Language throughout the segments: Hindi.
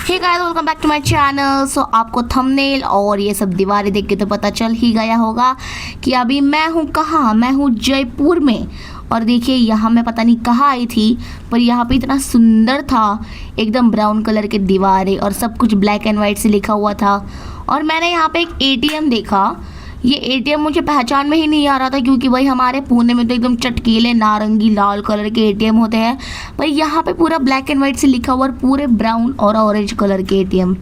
Hey guys, welcome back to my channel. So आपको थंबनेल और ये सब दीवारें देख के तो पता चल ही गया होगा कि अभी मैं हूँ कहाँ। मैं हूँ जयपुर में। और देखिए यहाँ मैं पता नहीं कहाँ आई थी, पर यहाँ पे इतना सुंदर था, एकदम ब्राउन कलर के दीवारें और सब कुछ ब्लैक एंड वाइट से लिखा हुआ था। और मैंने यहाँ पे एक एटीएम देखा। ये एटीएम मुझे पहचान में ही नहीं आ रहा था, क्योंकि भाई हमारे पुणे में तो एकदम चटकीले नारंगी लाल कलर के एटीएम होते हैं, पर यहाँ पे पूरा ब्लैक एंड वाइट से लिखा हुआ और पूरे ब्राउन और ऑरेंज कलर के एटीएम।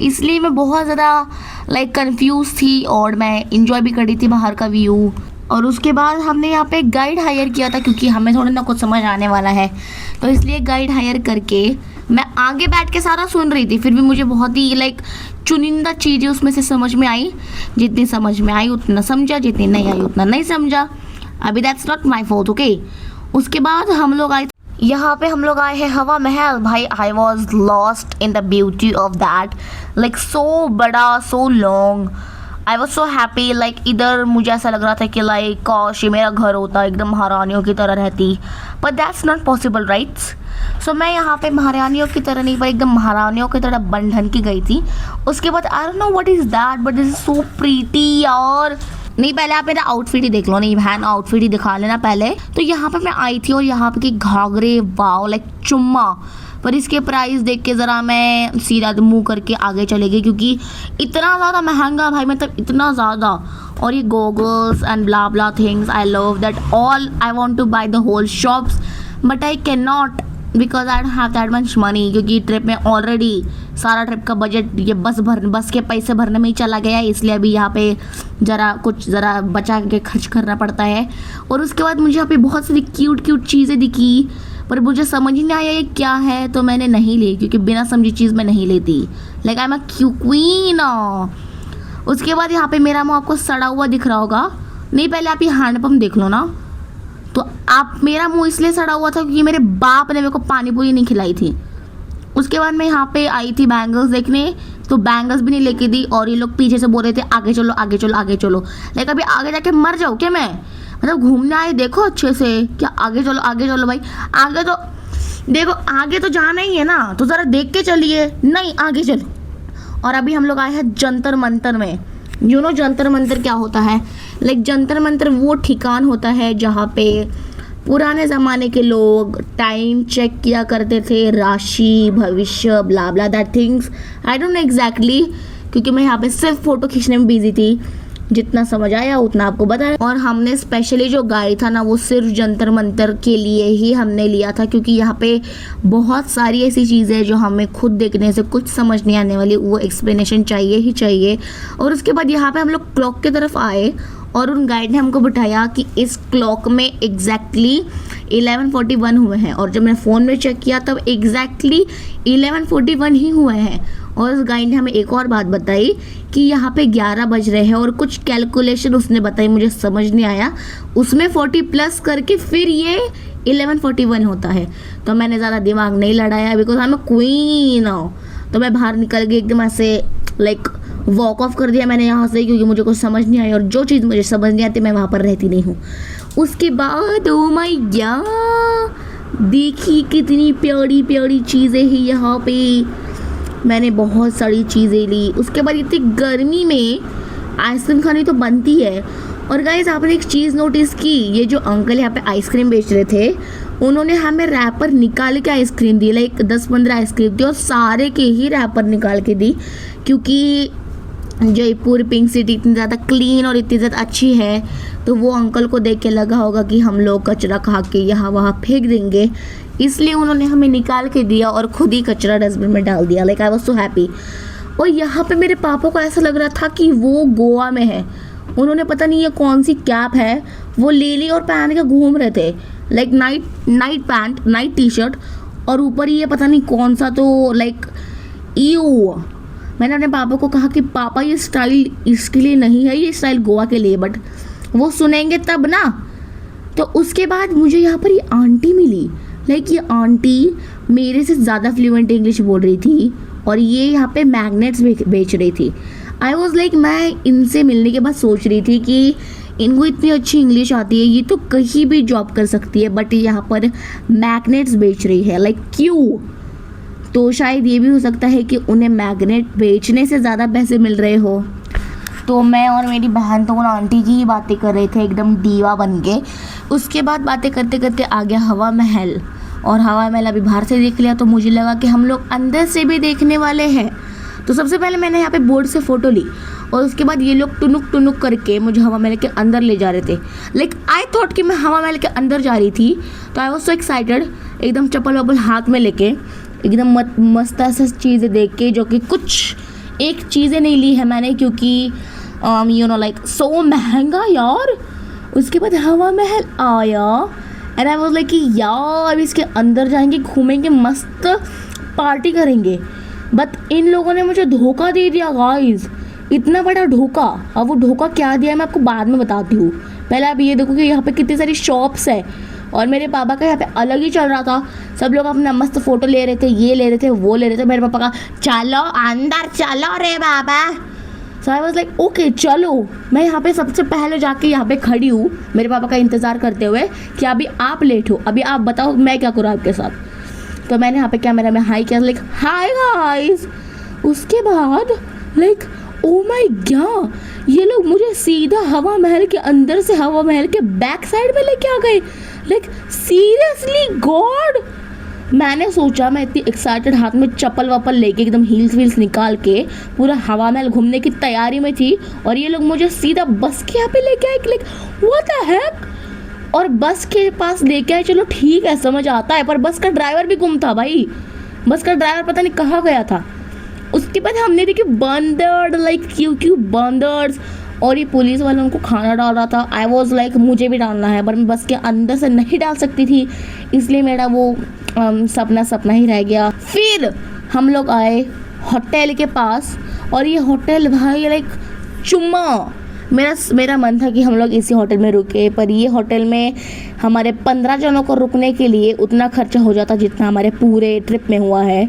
इसलिए मैं बहुत ज़्यादा कंफ्यूज थी और मैं इंजॉय भी कर रही थी बाहर का व्यू। और उसके बाद हमने यहाँ पे एक गाइड हायर किया था, क्योंकि हमें थोड़ा ना कुछ समझ आने वाला है, तो इसलिए गाइड हायर करके मैं आगे बैठ के सारा सुन रही थी। फिर भी मुझे बहुत ही चुनिंदा चीज़ें उसमें से समझ में आई। जितनी समझ में आई उतना समझा, जितनी नहीं आई उतना नहीं समझा। अभी that's not my fault, okay. उसके बाद हम लोग आए, यहाँ पे हम लोग आए हैं हवा महल। भाई I was lost in the beauty of that, so बड़ा, so long. I was so happy. इधर मुझे ऐसा लग रहा था कि काश ये मेरा घर होता, एकदम महारानियों की तरह रहती, but that's not possible, rights. So मैं यहाँ पे महारानियों की तरह नहीं, पर एकदम महारानियों की तरह बन ढन की गई थी। उसके बाद आई don't know what is that, but this is so pretty यार। नहीं, पहले आप मेरा आउटफिट ही देख लो। नहीं बहन, आउटफिट ही दिखा लेना पहले। तो यहाँ पे मैं आई थी और यहाँ पे की घाघरे, वाओ, चुम्मा। पर इसके प्राइस देख के ज़रा मैं सीधा मुंह करके आगे चले गई, क्योंकि इतना ज़्यादा महंगा भाई, मतलब इतना ज़्यादा। और ये goggles and blah blah things, I love that all. I want to buy the whole shops, but I can not because I don't have that much money, क्योंकि ट्रिप में ऑलरेडी सारा ट्रिप का बजट ये बस के पैसे भरने में ही चला गया है। इसलिए अभी यहाँ पे ज़रा बचा के खर्च करना पड़ता है। और उसके बाद मुझे यहाँ पे बहुत सारी क्यूट चीज़ें दिखी, पर मुझे समझ ही नहीं आया ये क्या है, तो मैंने नहीं ली, क्योंकि बिना समझी चीज़ मैं नहीं लेती। आई एम अ क्वीन। उसके बाद यहाँ पे मेरा मुँह आपको सड़ा हुआ दिख रहा होगा। नहीं, पहले आप ये हैंडपम्प देख लो ना। तो आप, मेरा मुंह इसलिए सड़ा हुआ था क्योंकि मेरे बाप ने मेरे को पानी पूरी नहीं खिलाई थी। उसके बाद मैं यहाँ पे आई थी बैंगल्स देखने, तो बैंगल्स भी नहीं लेके दी। और ये लोग पीछे से बोल रहे थे आगे चलो आगे चलो आगे चलो। अभी आगे जाके मर जाओ क्या मैं? मतलब घूमने आए, देखो अच्छे से, क्या आगे चलो भाई। आगे तो देखो, आगे तो जाना ही है ना, तो ज़रा देख के चलिए। नहीं, आगे चलो। और अभी हम लोग आए हैं जंतर मंतर में। जंतर मंतर क्या होता है? जंतर मंतर वो ठिकान होता है जहाँ पे पुराने ज़माने के लोग टाइम चेक किया करते थे, राशि, भविष्य, blah blah that things. I don't know exactly, क्योंकि मैं यहाँ पे सिर्फ फ़ोटो खींचने में बिजी थी। जितना समझ आया उतना आपको बताया। और हमने स्पेशली जो गाइड था ना, वो सिर्फ जंतर मंतर के लिए ही हमने लिया था, क्योंकि यहाँ पे बहुत सारी ऐसी चीज़ें जो हमें खुद देखने से कुछ समझ नहीं आने वाली, वो एक्सप्लेनेशन चाहिए ही चाहिए। और उसके बाद यहाँ पे हम लोग क्लॉक की तरफ आए और उन गाइड ने हमको बताया कि इस क्लॉक में एग्जैक्टली 11:41 हुए हैं। और जब मैंने फ़ोन में चेक किया तब एग्जैक्टली 11:41 ही हुए हैं। और उस गाइड ने हमें एक और बात बताई कि यहाँ पे 11 बज रहे हैं, और कुछ कैलकुलेशन उसने बताई, मुझे समझ नहीं आया। उसमें 40 प्लस करके फिर ये 11:41 होता है। तो मैंने ज़्यादा दिमाग नहीं लड़ाया, because I am a queen. तो मैं बाहर निकल गई एकदम ऐसे, वॉक ऑफ कर दिया मैंने यहाँ से, क्योंकि मुझे कुछ समझ नहीं आया। और जो चीज़ मुझे समझ नहीं आती मैं वहाँ पर रहती नहीं हूँ। उसके बाद ओ माय गॉड, देखिए कितनी प्यारी प्यारी चीज़ें हैं यहाँ पे। मैंने बहुत सारी चीज़ें ली। उसके बाद इतनी गर्मी में आइसक्रीम खानी तो बनती है। और गाइस, आपने एक चीज़ नोटिस की, ये जो अंकल यहाँ पे आइसक्रीम बेच रहे थे, उन्होंने हमें रैपर निकाल के आइसक्रीम दी। 10-15 आइसक्रीम थी और सारे के ही रैपर निकाल के दी, क्योंकि जयपुर पिंक सिटी इतनी ज़्यादा क्लीन और इतनी ज़्यादा अच्छी है, तो वो अंकल को देख के लगा होगा कि हम लोग कचरा खा के यहाँ वहाँ फेंक देंगे, इसलिए उन्होंने हमें निकाल के दिया और खुद ही कचरा डस्टबिन में डाल दिया। आई वॉज सो हैप्पी। और यहाँ पे मेरे पापा को ऐसा लग रहा था कि वो गोवा में है। उन्होंने पता नहीं ये कौन सी कैप है वो ले ली और पहन के घूम रहे थे, night pant, night T shirt, और ऊपर ये पता नहीं कौन सा, तो ईयू। मैंने अपने पापा को कहा कि पापा ये स्टाइल इसके लिए नहीं है, ये स्टाइल गोवा के लिए, बट वो सुनेंगे तब ना। तो उसके बाद मुझे यहाँ पर ये आंटी मिली। ये आंटी मेरे से ज़्यादा फ्लुएंट इंग्लिश बोल रही थी, और ये यहाँ पे मैग्नेट्स बेच रही थी। आई वॉज मैं इनसे मिलने के बाद सोच रही थी कि इनको इतनी अच्छी इंग्लिश आती है, ये तो कहीं भी जॉब कर सकती है, बट यहाँ पर मैग्नेट्स बेच रही है। क्यों तो शायद ये भी हो सकता है कि उन्हें मैग्नेट बेचने से ज़्यादा पैसे मिल रहे हो। तो मैं और मेरी बहन तो उन आंटी की ही बातें कर रहे थे एकदम दीवा बन के। उसके बाद बातें करते करते आ गया हवा महल, और हवा महल अभी बाहर से देख लिया तो मुझे लगा कि हम लोग अंदर से भी देखने वाले हैं। तो सबसे पहले मैंने यहाँ पे बोर्ड से फ़ोटो ली, और उसके बाद ये लोग टुनुक टुनुक करके मुझे हवा महल के अंदर ले जा रहे थे। लाइक आई थॉट कि मैं हवा महल के अंदर जा रही थी, तो आई वॉज सो एक्साइटेड, एकदम चप्पल वप्पल हाथ में लेके एकदम मस्त ऐसी चीज़ें देख के, जो कि कुछ एक चीज़ें नहीं ली है मैंने क्योंकि यू नो लाइक सो महंगा यार। उसके बाद हवा महल आया एंड आई वाज लाइक कि यार इसके अंदर जाएंगे, घूमेंगे, मस्त पार्टी करेंगे। बट इन लोगों ने मुझे धोखा दे दिया गाइस, इतना बड़ा धोखा। अब वो धोखा क्या दिया मैं आपको बाद में बताती हूँ। पहले आप ये देखो कि यहाँ पे कितनी सारी शॉप्स है, और मेरे पापा का यहाँ पे अलग ही चल रहा था। सब लोग अपना मस्त फ़ोटो ले रहे थे, ये ले रहे थे, वो ले रहे थे। मेरे पापा का चलो अंदर चलो रे बाबा। सो आई वॉज लाइक ओके चलो। मैं यहाँ पे सबसे पहले जाके यहाँ पे खड़ी हूँ मेरे पापा का इंतज़ार करते हुए कि अभी आप लेट हो, अभी आप बताओ मैं क्या करूँ आपके साथ। तो मैंने यहाँ पे कैमरा में हाई किया, लाइक हाय गाइस। उसके बाद लाइक ओ माय गॉड, ये लोग मुझे सीधा हवा महल के अंदर से हवा महल के बैक साइड में लेके आ गए। लाइक सीरियसली गॉड, मैंने सोचा, मैं इतनी एक्साइटेड हाथ में चप्पल वप्पल लेके एकदम हील्स वील्स निकाल के पूरा हवा महल घूमने की तैयारी में थी, और ये लोग मुझे सीधा बस के यहाँ पे लेके आए। Like what the heck. और बस के पास लेके आए, चलो ठीक है समझ आता है, पर बस का ड्राइवर भी गुम था भाई। बस का ड्राइवर पता नहीं कहाँ गया था। उसके बाद हमने देखी बंदर, लाइक क्यों बंदर्स, और ये पुलिस वाले उनको खाना डाल रहा था। आई वॉज लाइक मुझे भी डालना है, पर मैं बस के अंदर से नहीं डाल सकती थी, इसलिए मेरा वो सपना ही रह गया। फिर हम लोग आए होटल के पास, और ये होटल भाई लाइक चुम्मा। मेरा मन था कि हम लोग इसी होटल में रुके, पर ये होटल में हमारे 15 जनों को रुकने के लिए उतना खर्चा हो जाता जितना हमारे पूरे ट्रिप में हुआ है।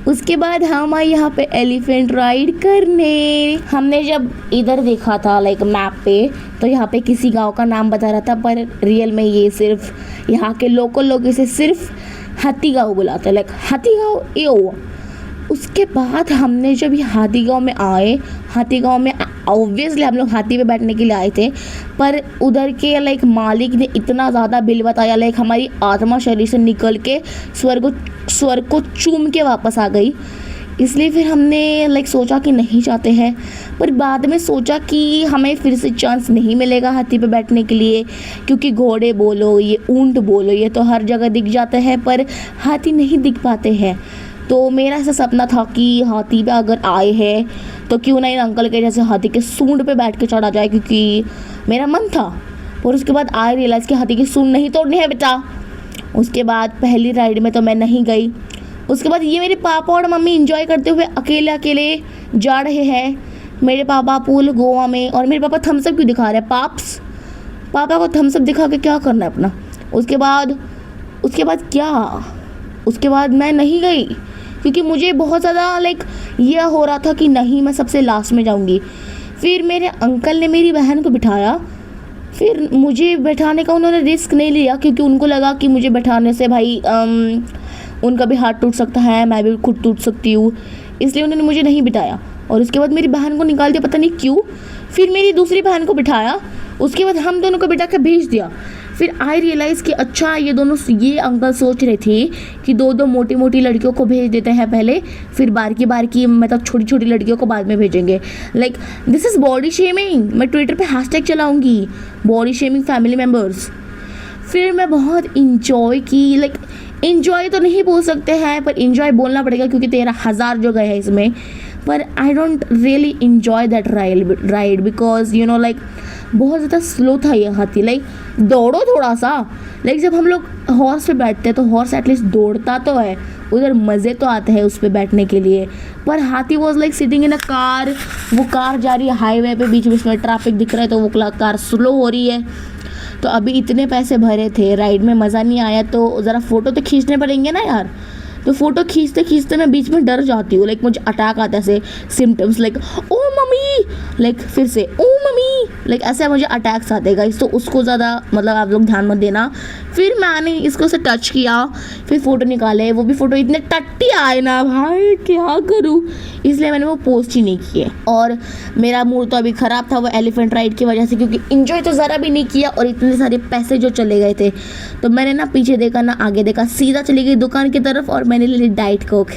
उसके बाद हम आए यहाँ पे एलिफेंट राइड करने। हमने जब इधर देखा था लाइक मैप पे, तो यहाँ पे किसी गांव का नाम बता रहा था, पर रियल में ये सिर्फ यहाँ के लोकल लोग इसे सिर्फ हाथी गाँव बुलाते हैं, लाइक हाथी गाँव एओ। उसके बाद हमने जब ये हाथी गाँव में आए, हाथी गाँव में ऑब्वियसली हम लोग हाथी पे बैठने के लिए आए थे, पर उधर के लाइक मालिक ने इतना ज़्यादा बिल बताया, लाइक हमारी आत्मा शरीर से निकल के स्वर्ग को चूम के वापस आ गई। इसलिए फिर हमने लाइक सोचा कि नहीं चाहते हैं, पर बाद में सोचा कि हमें फिर से चांस नहीं मिलेगा हाथी पे बैठने के लिए, क्योंकि घोड़े बोलो, ये ऊंट बोलो, ये तो हर जगह दिख जाते हैं, पर हाथी नहीं दिख पाते हैं। तो मेरा ऐसा सपना था कि हाथी पे अगर आए हैं तो क्यों ना इन अंकल के जैसे हाथी के सूंड पे बैठ के चढ़ा जाए, क्योंकि मेरा मन था। और उसके बाद आई रियलाइज़ कि हाथी की सूंड नहीं तोड़नी है बेटा। उसके बाद पहली राइड में तो मैं नहीं गई। उसके बाद ये मेरे पापा और मम्मी इंजॉय करते हुए अकेले अकेले जा रहे हैं। मेरे पापा पूल गोवा में, और मेरे पापा थम्सअप क्यों दिखा रहे हैं? पापा को थम्सअप दिखा के क्या करना है अपना। उसके बाद मैं नहीं गई, क्योंकि मुझे बहुत ज़्यादा लाइक यह हो रहा था कि नहीं मैं सबसे लास्ट में जाऊंगी। फिर मेरे अंकल ने मेरी बहन को बिठाया, फिर मुझे बैठाने का उन्होंने रिस्क नहीं लिया, क्योंकि उनको लगा कि मुझे बैठाने से भाई उनका भी हाथ टूट सकता है, मैं भी खुद टूट सकती हूँ, इसलिए उन्होंने मुझे नहीं बिठाया। और उसके बाद मेरी बहन को निकाल दिया, पता नहीं क्यों। फिर मेरी दूसरी बहन को बिठाया, उसके बाद हम दोनों को बिठा के भेज दिया। फिर आई रियलाइज़ कि अच्छा ये अंकल सोच रहे थे कि दो मोटी मोटी लड़कियों को भेज देते हैं पहले, फिर बार की मतलब छोटी छोटी लड़कियों को बाद में भेजेंगे। Like this is body shaming. मैं ट्विटर पे हैशटैग चलाऊंगी, बॉडी शेमिंग फैमिली मेम्बर्स। फिर मैं बहुत इंजॉय की, लाइक इंजॉय तो नहीं बोल सकते हैं, पर इंजॉय बोलना पड़ेगा क्योंकि 13,000 जो गए हैं इसमें। पर I don't really enjoy that ride because you know like बहुत ज़्यादा स्लो था ये हाथी। लाइक दौड़ो थोड़ा सा, लाइक जब हम लोग हॉर्स पे बैठते हैं तो हॉर्स एटलीस्ट दौड़ता तो है, उधर मज़े तो आते हैं उस पर बैठने के लिए। पर हाथी was like sitting in a car. वो कार जा रही है हाईवे पे, बीच बीच में ट्रैफिक दिख रहा है तो वो कार स्लो हो रही है। तो अभी इतने पैसे भरे थे, राइड में मज़ा नहीं आया तो ज़रा फ़ोटो तो खींचने पड़ेंगे ना यार। तो फोटो खींचते खींचते मैं बीच में डर जाती हूँ, लाइक मुझे अटैक आता है ऐसे symptoms like oh mummy, like फिर से ओ मम्मी, लाइक ऐसे मुझे अटैक्स आते हैं गाइस। तो उसको ज़्यादा मतलब आप लोग ध्यान मत देना। फिर मैंने इसको से टच किया, फिर फ़ोटो निकाले, वो भी फ़ोटो इतने टट्टी आए ना भाई, क्या करूँ, इसलिए मैंने वो पोस्ट ही नहीं किए। और मेरा मूड तो अभी ख़राब था वो एलिफेंट राइड की वजह से, क्योंकि इन्जॉय तो ज़रा भी नहीं किया और इतने सारे पैसे जो चले गए थे। तो मैंने ना पीछे देखा ना आगे देखा, सीधा चली गई दुकान की तरफ और मैंने ले ली डाइट कोक।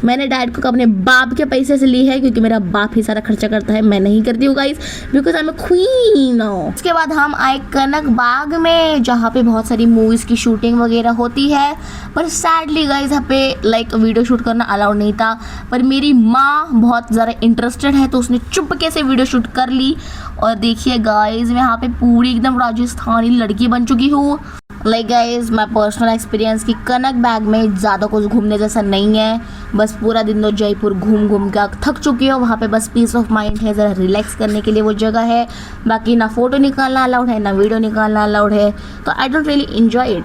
मैंने डाइट कोक अपने बाप के पैसे से ली है, क्योंकि मेरा बाप ही सारा खर्चा करता है, मैं नहीं करती हूँ guys, because I am a queen. उसके बाद हम आए कनक बाग में, जहाँ पे बहुत सारी मूवीज़ की शूटिंग वगैरह होती है। पर सैडली गाइस यहाँ पे लाइक वीडियो शूट करना अलाउड नहीं था, पर मेरी माँ बहुत ज़्यादा इंटरेस्टेड है तो उसने चुपके से वीडियो शूट कर ली। और देखिए गाइस मैं यहाँ पे पूरी एकदम राजस्थानी लड़की बन चुकी हूँ। Like guys my personal experience कि कनक बाग में ज़्यादा कुछ घूमने जैसा नहीं है, बस पूरा दिन तो जयपुर घूम घूम के थक चुकी हो। वहाँ पे बस पीस ऑफ माइंड है, ज़रा रिलैक्स करने के लिए वो जगह है। बाकी ना फ़ोटो निकालना अलाउड है, ना वीडियो निकालना अलाउड है, तो I don't really enjoy it.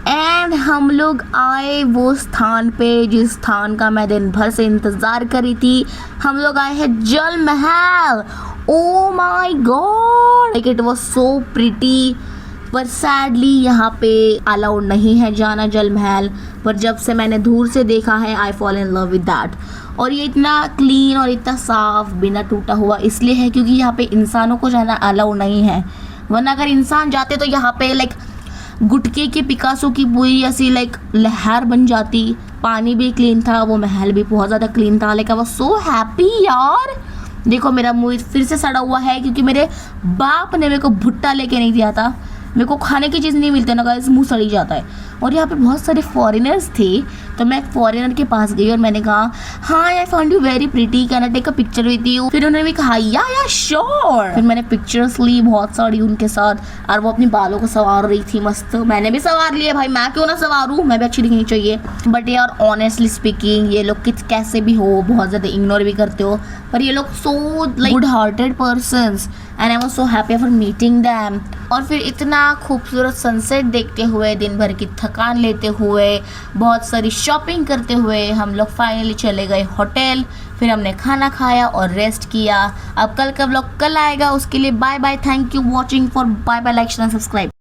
And हम लोग आए वो स्थान पे जिस स्थान का मैं दिन भर से इंतज़ार करी थी। हम लोग आए हैं Jal Mahal. Oh my god, like it was so pretty. पर सैडली यहाँ पे अलाउड नहीं है जाना जल महल, पर जब से मैंने दूर से देखा है I fall in love with that. और ये इतना क्लीन और इतना साफ बिना टूटा हुआ इसलिए है क्योंकि यहाँ पे इंसानों को जाना अलाउड नहीं है, वरना अगर इंसान जाते तो यहाँ पे लाइक गुटके के पिकासो की पूरी ऐसी लाइक लहर बन जाती। पानी भी क्लीन था, वो महल भी बहुत ज़्यादा क्लीन था, like I was so happy यार। देखो मेरा मुंह फिर से सड़ा हुआ है क्योंकि मेरे बाप ने मेरे को भुट्टा लेके नहीं दिया था। मेरे को खाने की चीज़ नहीं मिलती ना गाइस, मुंह सड़ी जाता है। और यहाँ पे बहुत सारे फॉरेनर्स थे, तो मैं फॉरेनर के पास गई और मैंने कहा hi I found you very pretty, can I take a picture with you. फिर उन्होंने भी कहा या श्योर। फिर मैंने पिक्चर्स ली बहुत सारी उनके साथ, और वो अपनी बालों को संवार रही थी मस्त। मैंने भी संवार लिया भाई, मैं क्यों ना संवारूँ, मैं भी अच्छी दिखनी चाहिए। बट यार ऑनेस्टली स्पीकिंग ये लोग कैसे भी हो बहुत ज़्यादा इग्नोर भी करते हो, पर ये लोग so like good hearted persons and I was so happy for meeting them. और फिर इतना खूबसूरत सनसेट देखते हुए, दिन भर की थकान लेते हुए, बहुत सारी शॉपिंग करते हुए हम लोग फाइनली चले गए होटल। फिर हमने खाना खाया और रेस्ट किया। अब कल का व्लॉग कल आएगा, उसके लिए bye bye, thank you watching for, bye bye, like share and subscribe.